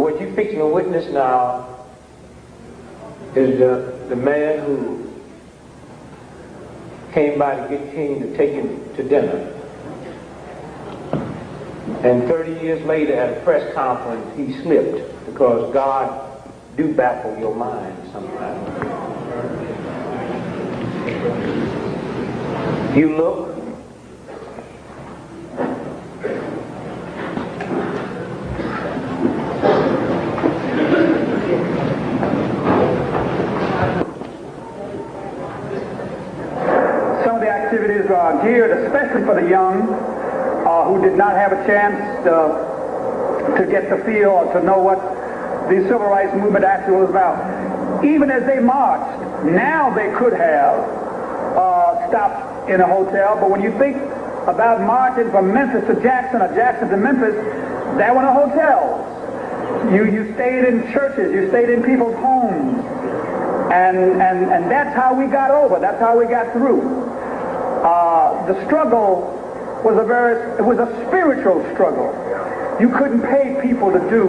what you're fixing to witness now is the man who came by to get King to take him to dinner. And 30 years later at a press conference, he slipped, because God do baffle your mind sometimes. You look, some of the activities are geared especially for the young who did not have a chance to get the feel or to know what the civil rights movement actually was about. Even as they marched, now they could have stopped in a hotel, but when you think about marching from Memphis to Jackson or Jackson to Memphis, there were no hotels. You stayed in churches, you stayed in people's homes, and that's how we got over, that's how we got through. The struggle was a spiritual struggle. You couldn't pay people to do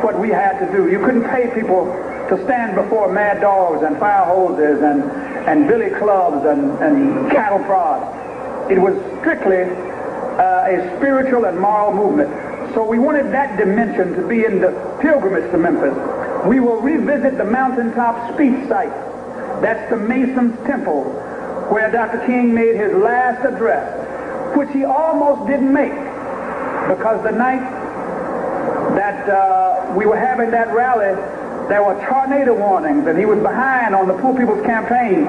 what we had to do. You couldn't pay people to stand before mad dogs and fire hoses and billy clubs and cattle prods. It was strictly a spiritual and moral movement. So we wanted that dimension to be in the pilgrimage to Memphis. We will revisit the mountaintop speech site. That's the Mason's Temple, where Dr. King made his last address, which he almost didn't make, because the night that we were having that rally, there were tornado warnings, and he was behind on the Poor People's Campaign.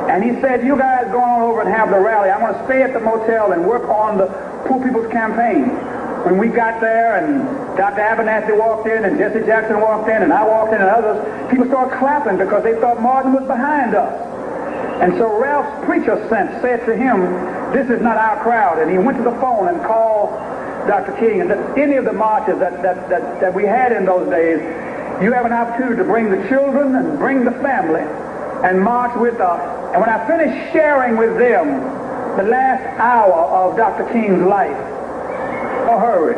And he said, you guys go on over and have the rally. I'm going to stay at the motel and work on the Poor People's Campaign. When we got there, and Dr. Abernathy walked in, and Jesse Jackson walked in, and I walked in, and others, people started clapping because they thought Martin was behind us. And so Ralph's preacher said to him, this is not our crowd. And he went to the phone and called Dr. King. And any of the marches that we had in those days, you have an opportunity to bring the children and bring the family and march with us. And when I finished sharing with them the last hour of Dr. King's life, a hurry,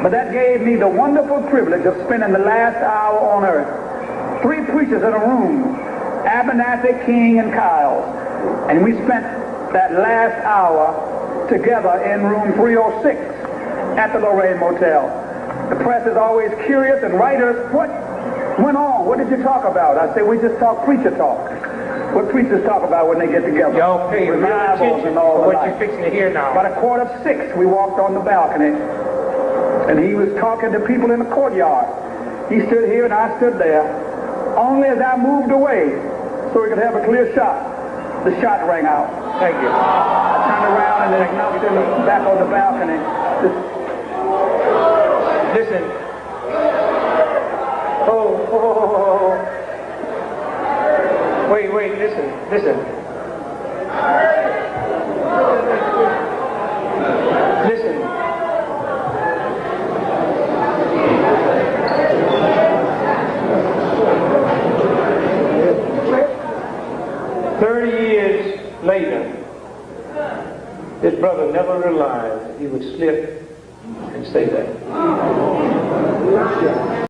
but that gave me the wonderful privilege of spending the last hour on earth. 3 preachers in a room, Abernathy, King, and Kyle. And we spent that last hour together in room 306 at the Lorraine Motel. The press is always curious, and writers, what went on? What did you talk about? I say, we just talk preacher talk. What preachers talk about when they get together. Y'all pay real attention to what you're fixing to hear now. About 5:45, we walked on the balcony, and he was talking to people in the courtyard. He stood here and I stood there. Only as I moved away so we could have a clear shot, the shot rang out. Thank you. I turned around and then knelt him back on the balcony. Listen. Oh. Wait, listen. Listen. 30 years later, this brother never realized he would slip and say that.